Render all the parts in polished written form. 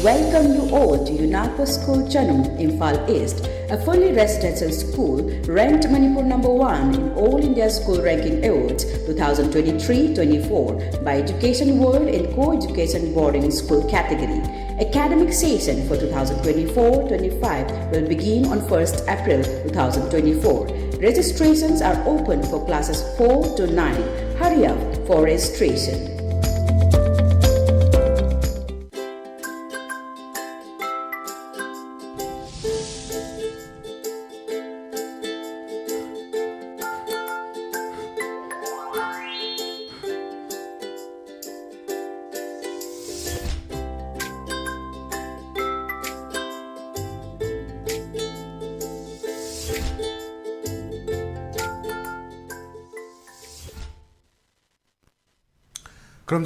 welcome you all to UNAPO School Chanum, Imphal East, a fully residential school ranked Manipur #1 in All India School Ranking Awards 2023-24 by Education World in Co-Education Boarding School category. Academic session for 2024-25 will begin on 1st April 2024. Registrations are open for classes 4 to 9. Hurry up for registration.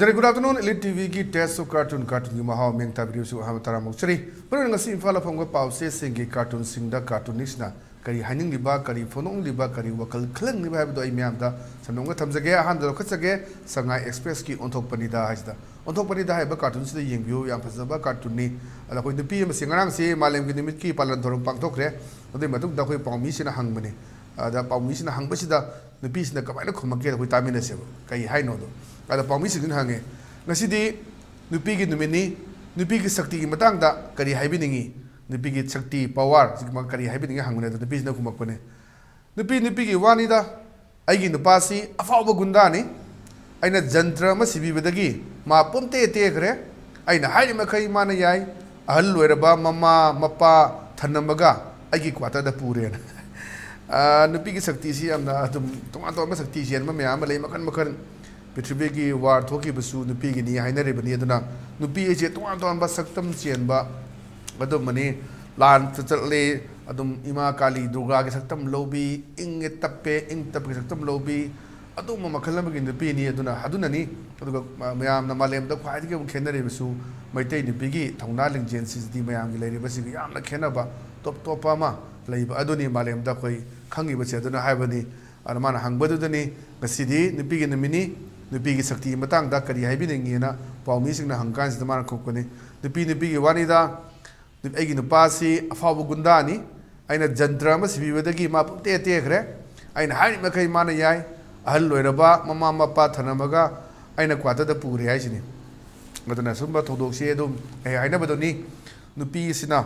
Good afternoon, ELITETV ki test of cartoon ki mahaw meng tabiru su hamatara muksari. Pero ngasi infala phangwa pause singi cartoon singda cartoonist na kari haning liba kari phonong liba kari wakal khlang liba habdo ai myam da sanonga thamjage ahan da khatsage sangai express ki onthok panida hajda onthok panida haiba cartoon sida yengbiu yam phajaba cartoon ni ala koi nupi ma singarang se malem ki nimit ki palan thorong pangthokre odai matuk da koi pawmi sina hangbane da pawmi sina hangba sida nupi sina kamaina khumake koi tamina se kai haino do ada pawmi sin hange ngasidi nupi gi numini nupi gi sakti gi matang da kari haibiningi nupi gi sakti power sigma kari haibiningi hangune da nupi na kumakone nupi gi wani da aigi nupasi afawa gundani aina jantra ma sibibadagi ma pumte te kre aina hairi makai mana yai ahal loiraba mama mapa thanamaga aigi kwata da pure nupi gi sakti si amna tum tonga to ma sakti si ma mya ma lei makan Pitribegi war thoki basu nupi gi ni hainare bani aduna nupi e je tuan ba saktam chen ba adum mani lan chatle adum ima kali durga gi saktam lobi ing tappe ing tappe saktam lobi adum makhalam gi nupi ni aduna ni aduga mayam na malem da khwai gi khenare basu maitai nupi gi thongna lingjen si di mayam gi leire basi gi yamna khenaba top ma leiba aduni malem da khoi khangi bache aduna haibani anamana hangbadu dani gasidi nupi gi namini nupi gi sakti matang da kari haibiningi na pawmi singna hangkan sida mana khokone nupi gi wani da agi nupasi afawa gundani aina jantra ma sibibadagi ma pumte te khre aina hairi makai mana yai ahal loiraba mama mapa thanamaga aina kwata da pure hai sini madana sumba thodok se dum aina badoni nupi sina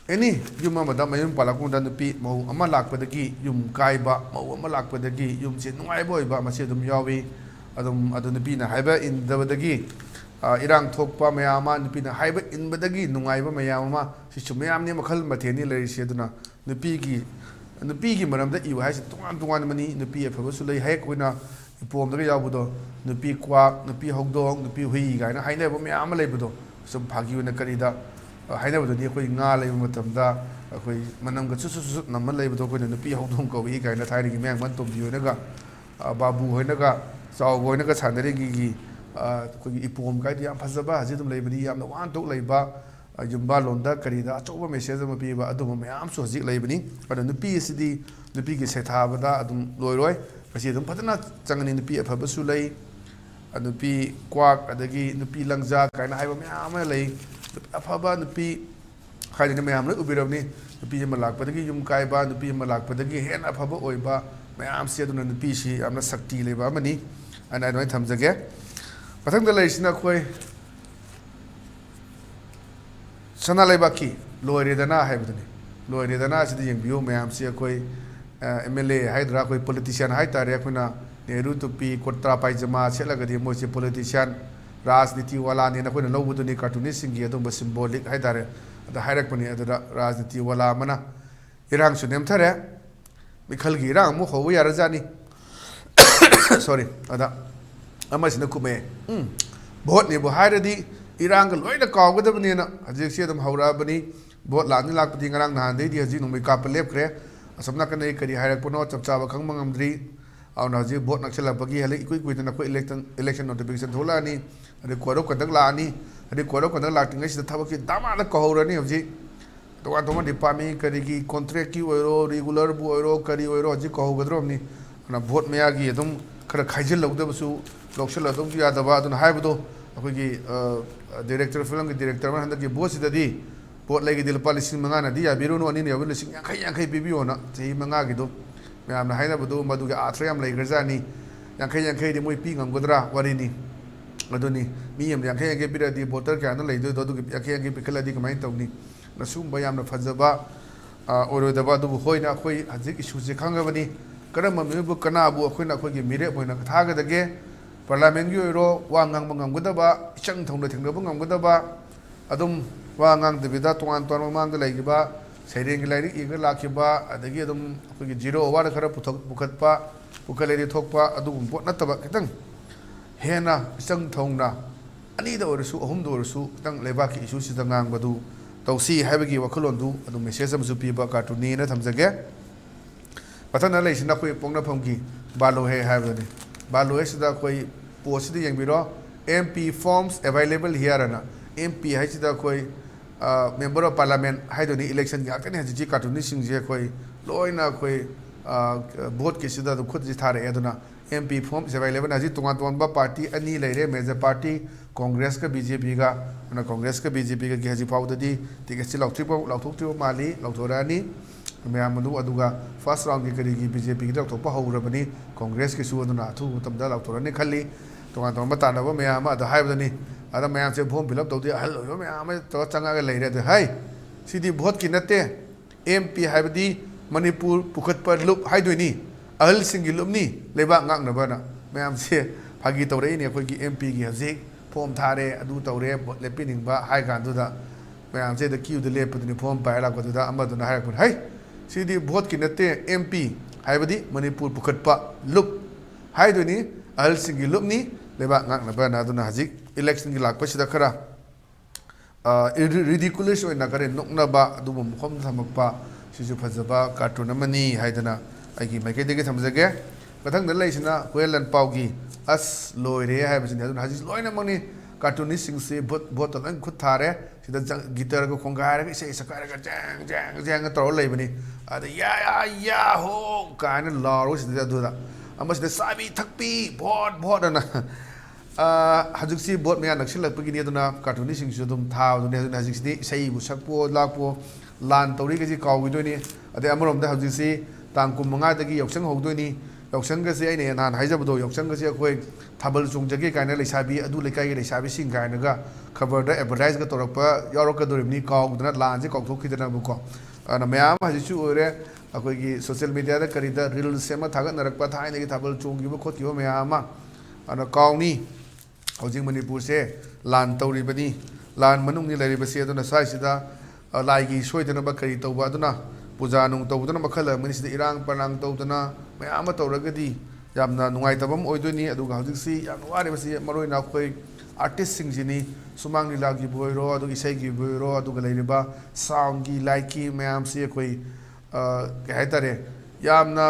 eni yuma madam mayum palakunda nupi mau ama lakpadagi yum kaiba mau ama lakpadagi yum se nungai boy ba mase dum yawi adum nupina haiba in dabadagi irang thokpa mayama nupina haiba in badagi nungaiba mayama si chumayam ne makhal matheni lei se duna nupi gi maramda iwa haisi tungan mani nupi afabu su lei hai koina ipom daga yabudo nupi kwa nupi hogdong nupi hui gaina haina ba mayama leibudo sum phagi una karida haina budo ni koi nga leibu matamda koi manam ga su namman leibudo koi nupi hogdong ko wi gaina thairi gi mayang man tom biyo naga babu hoinaga saw boyna ka sanare gi ko ipom kai yam phazaba hajidum leibani yam na wan tok leiba jumba londa karida achoba message ma piba adum mayam su hajik leibani ada nupi sidi nupi gi sethabada adum loiroi kasi adum patana changani nupi afaba su lei nupi kwak adagi nupi langja kaina haiba mayam lei afaba nupi khaidina mayam le ubirabni nupi ma lakpadagi yum kaiba nupi ma lakpadagi hen afaba oiba mayam se aduna nupi si amna sakti leba mani ana noi thamjage pathang da leisina khoi sana leba ki loire dana haibudani loire dana sidi yengbiu mayam se khoi MLA haidra khoi politician haitare khuna Nehru tupi kotra paijama selagadi mo se politician rajniti wala ne na khoi lobuduni cartoonist singi adum symbolic haitare da hairak pani ada rajniti wala mana irang sunem thare mikhal gi rang mo ho ya rajani sorry ada amasina kume bot ne bo hairadi irang ga loina kawgadabni na hajik se dum haura bani bot la ni lakpati ngarang na dei di haji numi ka pelep kre asabna kan nei kari hairak pono chapcha ba khang mangamdri awna haji bot nakchala bagi hale ikui na ko election notification thola ni ade koro kadak la ni ade koro kadak la tingai sida thabaki dama la kahorani haji to dipami kari ki contract ki oiro regular bu oiro kari oiro haji kahogadromni na vote maya gi adum khara khaijil lawda basu lokshala dum ya daba adun haibdo ꯑꯩꯈꯣꯏꯒꯤ director ꯐꯤꯂꯝꯒꯤ director ꯑꯃꯅ ꯍꯟꯗꯛꯀꯤ ꯚꯣꯠꯁꯤꯗꯗꯤ ꯄꯣꯠ ꯂꯩꯒꯤꯗꯤ ꯂꯨꯄꯥ 5,500ꯅꯗꯤ ꯌꯥꯕꯤꯔꯨꯅꯨ ꯑꯅꯤꯅ ꯌꯥꯎꯕ 50,000 ꯄꯤꯕꯤꯌꯣꯅ ꯆꯍꯤ 5ꯒꯤꯗꯣ ꯃꯌꯥꯝꯅ ꯍꯥꯏꯅꯕꯗꯨ ꯃꯗꯨꯒꯤ ꯑꯥꯊ꯭ꯔ ꯌꯥꯝ ꯂꯩꯈ꯭ꯔꯖꯥꯠꯅꯤ 50,000ꯗꯤ ꯃꯣꯏ ꯄꯤ ꯉꯝꯒꯗ꯭ꯔꯥ ꯋꯥꯔꯤꯅꯤ ꯑꯗꯨꯅꯤ ꯃꯤ ꯑꯃ 50,000 ꯄꯤꯔꯗꯤ ꯚꯣꯇꯔ ꯀꯌꯥꯅ ꯂꯩꯗꯣꯏꯗꯣ ꯑꯗꯨꯒꯤ 50,000 ꯄꯤꯈꯠꯂꯗꯤ ꯀꯃꯥꯏꯅ ꯇꯧꯅꯤ ꯃꯁꯨꯝꯕ ꯌꯥꯝꯅ ꯐꯖꯕ ꯑꯣꯏꯔꯣꯏꯗꯕ ꯑꯗꯨꯕꯨ ꯍꯣꯏꯅ ꯑꯩꯈꯣꯏ ꯍꯧꯖꯤꯛ ꯏꯁꯨꯁꯦ ꯈꯪꯉꯕꯅꯤ ꯀꯔꯝꯕ ꯃꯤꯑꯣꯏꯕꯨ ꯀꯅꯥꯕꯨ ꯑꯩꯈꯣꯏꯅ ꯑꯩꯈꯣꯏꯒꯤ ꯃꯤꯔꯦꯞ ꯑꯣꯏꯅ ꯊꯥꯒꯗꯒꯦ ꯄꯥꯔꯂꯤꯌꯥꯃꯦꯟꯒꯤ ꯑꯣꯏꯔꯣ ꯋꯥ ꯉꯥꯡꯕ ꯉꯝꯒꯗꯕ ꯏꯆꯪ ꯊꯧꯅ ꯊꯦꯡꯅꯕ ꯉꯝꯒꯗꯕ ꯑꯗꯨꯝ ꯋꯥ ꯉꯥꯡꯗꯕꯤꯗ ꯇꯣꯉꯥꯟ ꯇꯣꯉꯥꯟꯕ ꯃꯃꯥꯡꯗ ꯂꯩꯈꯤꯕ ꯁꯩꯔꯦꯡꯒꯤ ꯂꯥꯏꯔꯤꯛ ꯏꯔꯒ ꯂꯥꯛꯈꯤꯕ ꯑꯗꯒꯤ ꯑꯗꯨꯝ ꯑꯩꯈꯣꯏꯒꯤ ꯖꯤꯔꯣ ꯑꯋꯥꯔꯗ ꯈꯔ ꯄꯨꯈꯠꯂꯗꯤ ꯊꯣꯛꯄ ꯑꯗꯨꯒꯨꯝꯕ ꯄꯣꯠ ꯅꯠꯇꯕ ꯈꯤꯇꯪ ꯍꯦꯟꯅ ꯏꯆꯪ ꯊꯧꯅ ꯑꯅꯤꯗ ꯑꯣꯏꯔꯁꯨ ꯑꯍꯨꯝꯗ ꯑꯣꯏꯔꯁꯨ ꯈꯤꯇꯪ ꯂꯩꯕꯥꯛꯀꯤ ꯏꯁꯨꯁꯤꯗ ꯉꯥꯡꯕꯗꯨ ꯇꯧꯁꯤ ꯍꯥꯏꯕꯒꯤ ꯋꯥꯈꯜꯂꯣꯟꯗꯨ ꯑꯗꯨꯝ ꯃꯦꯁꯦꯖ ꯑꯃꯁꯨ ꯄꯤꯕ ꯀꯥꯔꯇꯨꯟꯅꯤꯅ ꯊꯝꯖꯒꯦ ꯃꯊꯪꯗ ꯂꯩꯁꯤꯅ ꯑꯩꯈꯣꯏ ꯄꯣꯛꯅꯐꯝꯒꯤ ꯕꯥꯂꯣꯍꯦ ꯍꯥꯏꯕꯗꯨꯅꯤ ꯕꯥꯂꯣꯍꯦꯁꯤꯗ ꯑꯩꯈꯣꯏ ꯄꯣꯁꯁꯤꯗ ꯌꯦꯡꯕꯤꯔꯣ MP forms available here ꯑꯅ MP ꯍꯥꯏꯁꯤꯗ ꯑꯩꯈꯣꯏ ꯃꯦꯝꯕꯔ ꯑꯣꯐ ꯄꯥꯔꯂꯤꯌꯥꯃꯦꯟ ꯍꯥꯏꯗꯣꯏꯅꯤ ꯏꯂꯦꯛꯁꯟꯒꯤ ꯉꯥꯛꯇꯅꯤ ꯍꯧꯖꯤꯛꯁꯤ ꯀꯥꯔꯇꯨꯟꯅꯤꯁꯤꯡꯁꯦ ꯑꯩꯈꯣꯏ ꯂꯣꯏꯅ ꯑꯩꯈꯣꯏ ꯚꯣꯠꯀꯤꯁꯤꯗ ꯑꯗꯨꯝ ꯈꯨꯠꯁꯤ ꯊꯥꯔꯛꯑꯦ ꯑꯗꯨꯅ MP form is available ꯍꯧꯖꯤꯛ ꯇꯣꯉꯥꯟ ꯇꯣꯉꯥꯟꯕ ꯄꯥꯔꯇꯤ ꯑꯅꯤ ꯂꯩꯔꯦ ꯃꯦꯖꯔ ꯄꯥꯔꯇꯤ ꯀꯣꯡꯒ꯭ꯔꯦꯁꯀ BJPꯒ ꯑꯗꯨꯅ ꯀꯣꯡꯒ꯭ꯔꯦꯁꯀ BJPꯒꯤ ꯍꯧꯖꯤꯛ ꯐꯥꯎꯕꯗꯗꯤ ꯇꯤꯀꯦꯠꯁꯤ ꯂꯧꯊꯣꯛꯇ꯭ꯔꯤꯕ ꯃꯥꯜꯂꯤ ꯂꯧꯊꯣꯔꯛꯑꯅꯤ ꯃꯌꯥꯝ ꯑꯗꯨ ꯑꯗꯨꯒ ꯐꯥꯔꯁ ꯔꯥꯎꯟꯒꯤ ꯀꯔꯤꯒꯤ BJPꯒꯤꯗ ꯂꯧꯊꯣꯛꯄ ꯍꯧꯔꯕꯅꯤ ꯀꯣꯡꯒ꯭ꯔꯦꯁꯀꯤꯁꯨ ꯑꯗꯨꯅ ꯑꯊꯨꯕ ꯃꯇꯝꯗ ꯂꯧꯊꯣꯔꯛꯑꯅꯤ ꯈꯜꯂꯤ ꯇꯣꯉꯥꯟ ꯇꯣꯉꯥꯟꯕ ꯇꯥꯟꯅꯕ ꯃꯌꯥꯝ ꯑꯃ ꯑꯗ ꯍꯥꯏꯕꯗꯅꯤ ꯑꯗ ꯃꯌꯥꯝꯁꯦ ꯐꯣꯝ ꯐꯤꯜ ꯑꯞ ꯇꯧꯗꯦ ꯑꯍꯜ ꯑꯣꯏꯕ ꯃꯌꯥꯝ ꯑꯃ ꯇꯧꯔ ꯆꯪꯉꯒ ꯂꯩꯔꯦ ꯑꯗ ꯍꯩ ꯁꯤꯗꯤ ꯚꯣꯠꯀꯤ ꯅꯠꯇꯦ MP ꯍꯥꯏꯕꯗꯤ ꯃꯅꯤꯄꯨꯔ ꯄꯨꯈꯠꯄ ꯂꯨꯞ ꯍꯥꯏꯗꯣꯏꯅꯤ ꯑꯍꯜꯁꯤꯡꯒꯤ ꯂꯨꯞꯅꯤ ꯂꯩꯕꯥꯛ ꯉꯥꯛꯅꯕꯅ ꯃꯌꯥꯝꯁꯦ ꯐꯥꯒꯤ ꯇꯧꯔꯛꯏꯅꯤ ꯑꯩꯈꯣꯏꯒꯤ MPꯒꯤ ꯍꯧꯖꯤꯛ ꯐꯣꯝ ꯊꯥꯔꯦ ꯑꯗꯨ ꯇꯧꯔꯦ ꯚꯣꯠ ꯂꯦꯞꯄꯤꯅꯤꯡꯕ ꯍꯥꯏ ꯀꯥꯟꯗꯨꯗ ꯃꯌꯥꯝꯁꯦ ꯀ꯭ꯌꯨꯗ ꯂꯦꯞꯄꯗꯨꯅꯤ ꯐꯣꯝ ꯄꯥꯏꯔ ꯂꯥꯛꯄꯗꯨꯗ ꯑꯃꯗꯨꯅ ꯍꯥꯏꯔꯛꯄꯅꯤ ꯍꯩ ꯁꯤꯗꯤ ꯚꯣꯠꯀꯤ ꯅꯠꯇꯦ MP ꯍꯥꯏꯕꯗꯤ ꯃꯅꯤꯄꯨꯔ ꯄꯨꯈꯠꯄ ꯂꯨꯞ ꯍꯥꯏꯗꯣꯏꯅꯤ ꯑꯍꯜꯁꯤꯡꯒꯤ ꯂꯨꯞꯅꯤ ꯂꯩꯕꯥꯛ ꯉꯥꯛꯅꯕꯅ ꯑꯗꯨꯅ ꯍꯧꯖꯤꯛ ꯏꯂꯦꯛꯁꯟꯒꯤ ꯂꯥꯛꯄꯁꯤꯗ ꯈꯔ ꯔꯤꯗꯤꯀꯨꯂꯁ ꯑꯣꯏꯅ ꯈꯔ ꯅꯣꯛꯅꯕ ꯑꯗꯨꯒꯨꯝꯕ ꯃꯐꯝꯗ ꯊꯝꯃꯛꯄ ꯁꯤꯁꯨ ꯐꯖꯕ ꯀꯥꯔꯇꯨꯟ ꯑꯃꯅꯤ ꯍꯥꯏꯗꯅ ꯑꯩꯒꯤ ꯃꯥꯏꯀꯩꯗꯒꯤ ꯊꯝꯖꯒꯦ ꯃꯊꯪꯗ ꯂꯩꯁꯤꯅ ꯍꯨꯌꯦꯟ ꯂꯟꯄꯥꯎꯒꯤ ꯑꯁ ꯂꯣꯏꯔꯦ ꯍꯥꯏꯕꯁꯤꯅꯤ ꯑꯗꯨꯅ ꯍꯧꯖꯤꯛ ꯂꯣꯏꯅꯃꯛꯅꯤ ꯀꯥꯔꯇꯨꯅꯤꯁꯁꯤꯡꯁꯤ ꯚꯣꯠꯇ ꯂꯣꯏ ꯈꯨꯠ ꯊꯥꯔꯦ ꯁꯤꯗ ꯒꯤꯇꯔꯒ ꯈꯣꯡꯒꯥꯏꯔꯒ ꯏꯁꯩ ꯁꯛꯀꯥꯏꯔꯒ ꯖꯦꯡ ꯖꯦꯡ ꯖꯦꯡꯒ ꯇꯧꯔ ꯂꯩꯕꯅꯤ ꯑꯗ ꯌꯥ ꯍꯣ ꯀꯥꯏꯅ ꯂꯥꯎꯔꯒ ꯁꯤꯗ ꯑꯗꯨꯗ ꯑꯃꯁꯤꯗ ꯆꯥꯕꯤ ꯊꯛꯄꯤ ꯚꯣꯠ ꯑꯅ ꯍꯧꯖꯤꯛꯁꯤ ꯚꯣꯠ ꯃꯌꯥ ꯅꯛꯁꯤꯜꯂꯛꯄꯒꯤꯅꯤ ꯑꯗꯨꯅ ꯀꯥꯔꯇꯨꯅꯤꯁꯤꯡꯁꯨ ꯑꯗꯨꯝ ꯊꯥꯕꯗꯨꯅꯤ ꯑꯗꯨꯅ ꯍꯧꯖꯤꯛꯁꯤꯗꯤ ꯏꯁꯩꯕꯨ ꯁꯛꯄꯣ ꯂꯥꯛꯄꯣ ꯂꯥꯟ ꯇꯧꯔꯤꯒꯩꯁꯤ ꯀꯥꯎꯈꯤꯗꯣꯏꯅꯤ ꯑꯗꯩ ꯑꯃꯔꯣꯝꯗ ꯍꯧꯖꯤꯛꯁꯤ ꯇꯥꯡ 25ꯗꯒꯤ ꯌꯥꯎꯁꯪ ꯍꯧꯗꯣꯏꯅꯤ ꯌꯥꯎꯁꯪꯒꯁꯦ ꯑꯩꯅ ꯅꯍꯥꯟ ꯍꯥꯏꯖꯕꯗꯣ ꯌꯥꯎꯁꯪꯒꯁꯦ ꯑꯩꯈꯣꯏ ꯊꯥꯕꯜ ꯆꯣꯡꯖꯒꯦ ꯀꯥꯏꯅ ꯂꯩꯁꯥꯕꯤ ꯑꯗꯨ ꯂꯩꯀꯥꯏꯒꯤ ꯂꯩꯁꯥꯕꯤꯁꯤꯡ ꯀꯥꯏꯅꯒ ꯈꯕꯔꯗ ꯑꯦꯗꯚꯔꯇꯥꯏꯖꯒ ꯇꯧꯔꯛꯄ ꯌꯥꯎꯔꯛꯀꯗꯧꯔꯤꯕꯅꯤ ꯀꯥꯎꯗꯅ ꯂꯥꯟꯁꯦ ꯀꯥꯎꯊꯣꯛꯈꯤꯗꯅꯕꯀꯣ ꯑꯗꯨꯅ ꯃꯌꯥꯝ ꯍꯧꯖꯤꯛꯁꯨ ꯑꯣꯏꯔꯦ ꯑꯩꯈꯣꯏꯒꯤ ꯁꯣꯁꯤꯌꯦꯜ ꯃೀಡಿಯಾꯗ ꯀꯔꯤꯗ ꯔꯤꯜꯁ ꯑꯃ ꯊꯥꯒꯠꯅꯔꯛꯄ ꯊꯥꯏꯅꯒꯤ ꯊꯥꯕꯜ ꯆꯣꯡꯈꯤꯕ ꯈꯣꯠꯈꯤꯕ ꯃꯌꯥꯝ ꯑꯃ ꯑꯗꯨꯅ ꯀꯥꯎꯅꯤ ꯍꯧꯖꯤꯛ ꯃꯅꯤꯄꯨꯔꯁꯦ ꯂꯥꯟ ꯇꯧꯔꯤꯕꯅꯤ ꯂꯥꯟ ꯃꯅꯨꯡꯗ ꯂꯩꯔꯤꯕꯁꯤ ꯑꯗꯨꯅ ꯁ꯭ꯋꯥꯏꯁꯤꯗ ꯂꯥꯏꯒꯤ ꯁꯣꯏꯗꯅꯕ ꯀꯔꯤ ꯇꯧꯕ ꯑꯗꯨꯅ ꯄꯨꯖꯥ ꯅꯨꯡ ꯇꯧꯗꯅ ꯃꯈꯜ ꯑꯃꯅꯤ ꯁꯤꯗ ꯏꯔꯥꯡ ꯄꯔꯥꯡ ꯇꯧꯗꯅ ꯃꯌꯥꯝ ꯑꯃ ꯇꯧꯔꯒꯗꯤ ꯌꯥꯝꯅ ꯅꯨꯡꯉꯥꯏꯇꯕ ꯑꯃ ꯑꯣꯏꯗꯣꯏꯅꯤ ꯑꯗꯨꯒ ꯍꯧꯖꯤꯛꯁꯤ ꯌꯥꯝꯅ ꯋꯥꯔꯤꯕꯁꯤ ꯃꯔꯨꯑꯣꯏꯅ ꯑꯩꯈꯣꯏ ꯑꯥꯔꯇꯤꯁꯁꯤꯡꯁꯤꯅꯤ ꯁꯨꯃꯥꯡ ꯂꯤꯂꯥꯒꯤꯕꯨ ꯑꯣꯏꯔꯣ ꯑꯗꯨꯒ ꯏꯁꯩꯒꯤꯕꯨ ꯑꯣꯏꯔꯣ ꯑꯗꯨꯒ ꯂꯩꯔꯤꯕ ꯁꯥꯎꯟꯒꯤ ꯂꯥꯏꯠꯀꯤ ꯃꯌꯥꯝꯁꯤ ꯑꯩꯈꯣꯏ ꯀꯩ ꯍꯥꯏꯇꯥꯔꯦ ꯌꯥꯝꯅ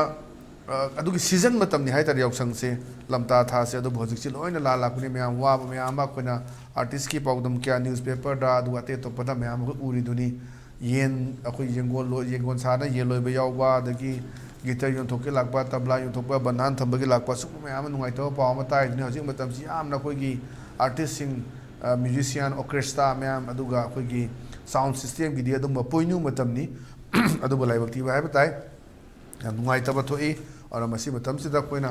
ꯑꯗꯨꯒꯤ ꯁꯤꯖꯟ ꯃꯇꯝꯅꯤ ꯍꯥꯏꯇꯥꯔꯦ ꯌꯥꯎꯁꯪꯁꯦ ꯂꯝꯇꯥ ꯊꯥꯁꯦ ꯑꯗꯨꯕꯨ ꯍꯧꯖꯤꯛꯁꯤ ꯂꯣꯏꯅ ꯂꯥꯛꯄꯅꯤ ꯃꯌꯥꯝ ꯋꯥꯕ ꯃꯌꯥꯝ ꯑꯃ ꯑꯩꯈꯣꯏꯅ ꯑꯥꯔꯇꯤꯁꯀꯤ ꯄꯥꯎꯗꯝ ꯀꯌꯥ ꯅ꯭ꯌꯨꯁꯄꯦꯄꯔꯗ ꯑꯗꯨꯒ ꯑꯇꯩ ꯑꯇꯣꯞꯄꯗ ꯃꯌꯥꯝ ꯑꯃ ꯎꯔꯤꯗꯨꯅꯤ ꯌꯦꯟ ꯑꯩꯈꯣꯏ ꯌꯦꯡꯒꯣꯟ ꯁꯥꯅ ꯌꯦꯟ ꯂꯣꯏꯕ ꯌꯥꯎꯕ ꯑꯗꯒꯤ ꯒꯤꯇꯔ ꯌꯣꯟꯊꯣꯛꯀꯦ ꯂꯥꯛꯄ ꯇꯕ꯭ꯂꯥ ꯌꯣꯟꯊꯣꯛꯄ ꯕꯟꯙꯥꯟ ꯊꯝꯕꯒꯤ ꯂꯥꯛꯄ ꯁꯨꯒꯨꯝꯕ ꯃꯌꯥꯝ ꯑꯃ ꯅꯨꯡꯉꯥꯏꯇꯕ ꯄꯥꯎ ꯑꯃ ꯇꯥꯏꯗꯨꯅꯤ ꯍꯧꯖꯤꯛ ꯃꯇꯝꯁꯤ ꯌꯥꯝꯅ ꯑꯩꯈꯣꯏꯒꯤ ꯑꯥꯔꯇꯤꯁꯁꯤꯡ musician orchestra ma'am sound system की पोइनू मतमनी लाइबक्तीब है ताई नुंगाइतब थोई और अखोना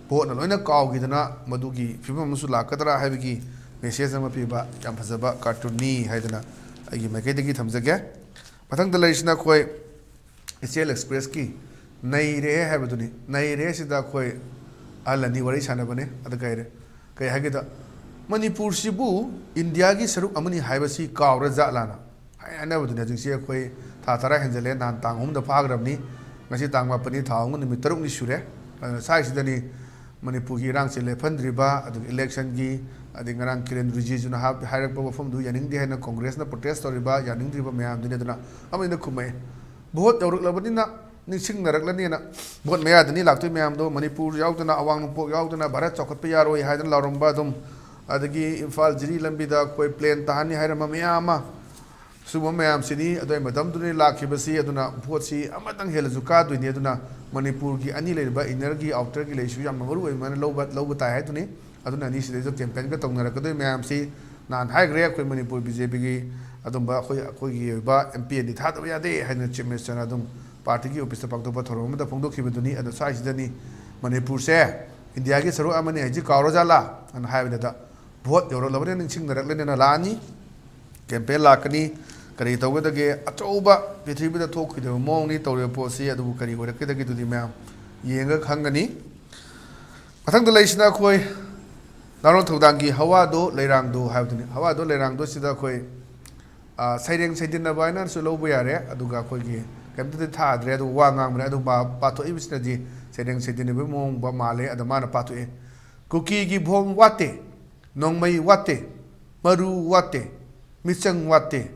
भोटना लोना काउगीदना मदुगी फिल्म लाकद्रा है मेसेज पीब याम फजब कार्टूनी है माइकैदगी थमजगे मथंग लेना अखोई इचेल एक्सप्रेस की नईरे है नईरे अखोई अहल अनी वरी सानबने कईरे कई है मणिपुर सिबू इंडिया की सरुक अमनी हाइबसी काउर जालाना हाइनबदुने हजिसे अखोई था तरा हेंजले नान तांग हुम द फाग्रबनी ngasi tang mapani thaung ni mitaruk ni sure sai sidani manipur gi rang chele phandriba adu election gi adi ngarang kiren rijiju na hairak ba fom du yaning de na congress na protest toriba yaning driba mayam dine duna amina khumai vote yoruk labani na nising narak lani na vote maya dani laktoi mayam do manipur yaudana awang nupok yaudana bharat chokot pe yaroi haidan laromba dum adagi imphal jiri lambi da koi plane tahani hairama mayama सुबह ma'am से lucky vote से हेलजुका मणिपुर की अनी inner की outer की मरू मैंने लौब ताई aduna ni sida campaign ka tongna rakadoi mayam si nan haigre akhoi Manipur BJP gi adumba akhoi gi ba MP ni thadaba yade haina chief minister adum party gi office pangto pa thorom da phongdo khibaduni adu sai sidani Manipur se India gi saru amani haji kauro jala an haibda da vote yoro labane ning sing narak lena lani campaign lakani kari tawgadage achouba prithvi da thok khide mong ni tawre posi adu kari gore kidagi tudi mayam yenga khangani mathang da leisna khoi naron thudang gi hawa do leirang do haibduni hawa do leirang do sida khoi saireng saidin na baina su lobu yare aduga khoi gi kamte tha adre adu wa ngang mra adu ba patho ibisna ji saireng saidin be mong ba male adu mana patho e kuki gi bhom wate nongmai wate maru wate michang wate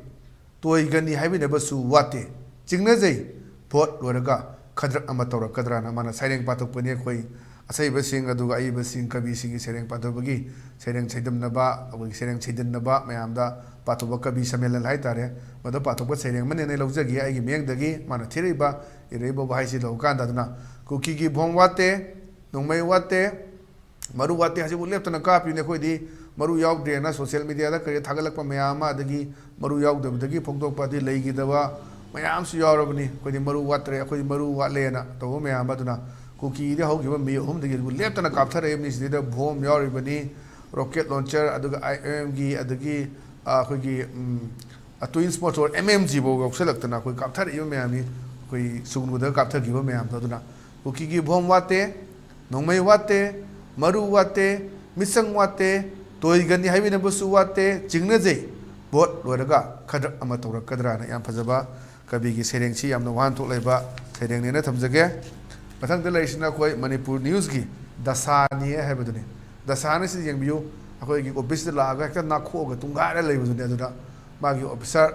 toy gani haibi ne basu wate chingna jai vote loraga khadrak ama tawra kadra na mana saireng pathok pane khoi asai basing aduga ai basing kabi singi sereng pathobagi sereng chaidam na ba agi sereng chaidan na ba mayam da pathoba kabi samelal hai tare mada pathoba sereng mane ne lawjagi ai gi meng dagi mana thirei ba irei ba hai si lo kan da na kuki gi bhong wate nongmai wate maru wate hasi ulep tana ka pi ne khoi di maru yaw de na social media da kare thagalak pa mayam adagi maru yaw da dagi phongdok pa di lei gi da ba mayam su yaw rabni khoi di maru watre khoi maru wale na to mayam aduna kuki de hogiba mi hom de gu leptana kapthare emni sida bhom yori bani rocket launcher aduga IM gi adagi khoi gi twins motor MMG bo gok selaktana khoi kapthare im me ami khoi sugnu da kapthar gi ba me am taduna kuki gi bhom wate nongmai wate maru wate misang wate toy gani haibi na busu wate chingna jai bot loraga khadrak ama tawra kadra na yam phajaba kabi gi sereng chi yamna wan thok laiba sereng ne na thamjage mathang da leisna khoi Manipur news gi dasani hai badune dasani si yengbiu akhoi gi office la ga ka na kho ga tunga ra lei badune aduda magi officer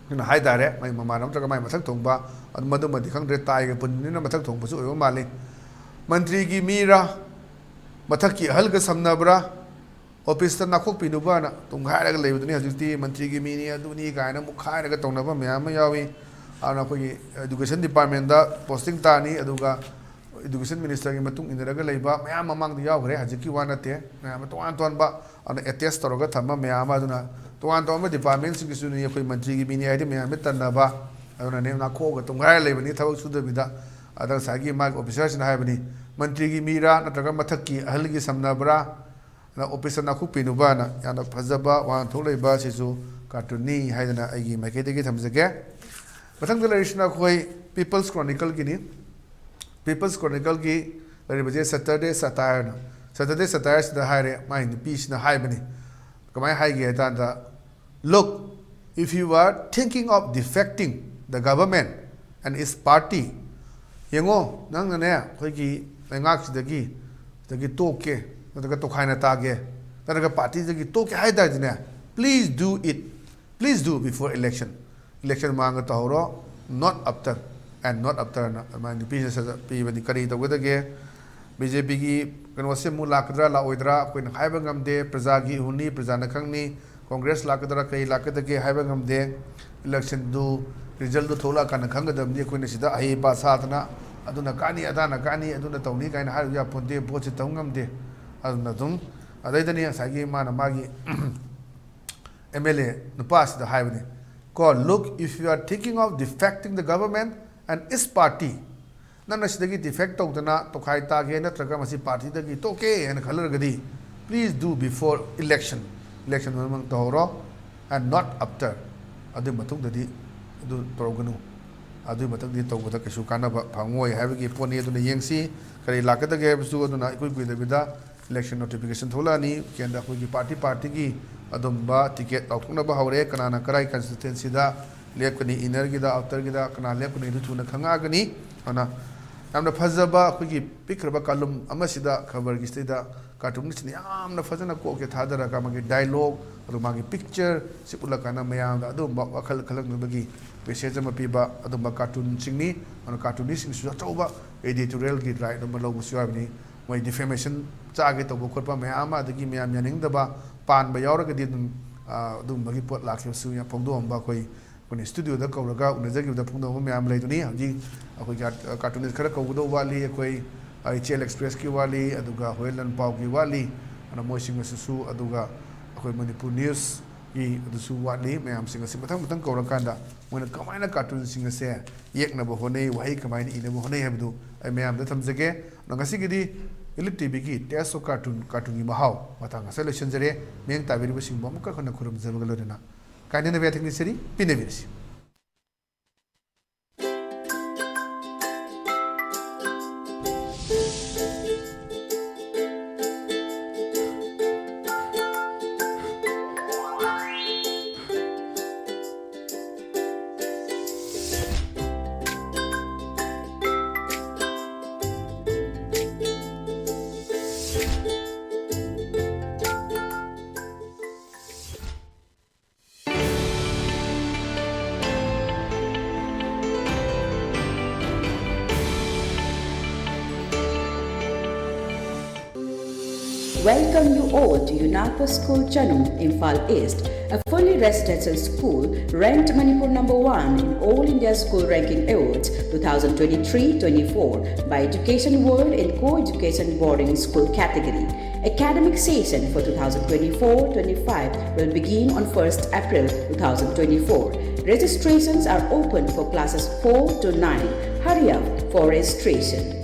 na hai dare mai mama nam tra mai mathak thongba ad madu madi khang re tai ga pun ni na mathak thongba su oyo mali mantri gi mira mathak ki hal ga samnabra office ta na khok pi nuba na tunga ra ga lei badune hajiti mantri gi mi ni aduni ga na mukhai ra ga tongna ba myam yawi ana khoi education department da posting tani aduga education minister gi matung indaraga leiba mayam mamang da yaw gre hajiki wana te mayam toan toan ba ana attest toroga thama mayam aduna toan toan ba department gi suni khoi mantri gi bini aidi mayam tanna ba aduna ne na kho ga tungai leiba ni thawak suda bida adar sagi mag officers na haibani mantri gi mira nataga mathak ki ahal gi samna bra na officer na khu pinu ba na yana phajaba wan tholeiba sisu cartoon haidana aigi maikete gi thamjage mathang da leisna khoi People's Chronicle gi ni People's Chronicle gi lari baje Saturday satire da haire mai ni piece na hai bani kamai hai gi ta da look if you are thinking of defecting the government and its party yengo nang na ne khoi gi ngak sidagi toke daga to khaina ta ge daga party gi toke hai da ne please do before election manga tahoro not after na mani business pi bani kari to gedage BJP gi kano se mu lakdra la oidra koin haiba ngamde praja gi huni praja na khangni congress lakdra kai lakdage haiba ngamde election du result du thola kan khangadam ni koin sida ai pa satna aduna kani aduna tawni kaina har ya ponde boche tawngamde aduna dum adaidani sagi mana magi MLA nupas da haibani look if you are thinking of defecting the government and its party nana sidagi defect tawdana to khai ta ge natraga masi party dagi toke and khalargadi please do before election mang tawro and not after adu matung dadi adu toroganu adu matung di tawda kesu kana phangoi habagi poni adu yengsi kari lakada ge su adu na ikui bida election notification thola ni kenda ko gi party gi adumba ticket laukna ba hawre kana karai constituency da lepkani inner gi da outer gi da kana lepkani du thuna khanga gani ana amna phajaba khigi pikraba kalum amasida khabar gi sida cartoon ni amna phajana ko ke thadara ka magi dialogue adu magi picture sipula kana mayam da adu wakhal khalak nubagi message ma piba adumba cartoon singni ana cartoonist sing su chauba editorial gi right no lo busyabni moi defamation chage to khotpa mayam adagi mayam yaning daba pan ba yauraga di dum bagi pot lakhe su ya pongdo amba koi kuni studio da kawraga unajagi da pongdo mayam leiduni haji akoi cartoonist khara kawdo wali koi HL Express ki wali aduga Hoyland Pau ki wali ana moising susu aduga akoi Manipur News ki adusu wali mayam singa si matang kaurakanda moina kamaina cartoon singa se yekna bo honei wahi kamaina ina bo honei habdu ai mayam da thamjage ngasi gidi Elite TV ki test of cartoon gi mahau matang selection jare meng tabiri bo singbo muka khona khurum jabagalorena kaine na beathing ni seri pinevirsi. Welcome you all to Unapa School Chanum, Imphal East, a fully residential school ranked Manipur number 1 in All India School Ranking Awards 2023-24 by Education World in Co-Education Boarding School category. Academic session for 2024-25 will begin on 1st April 2024. Registrations are open for classes 4 to 9. Hurry up for registration.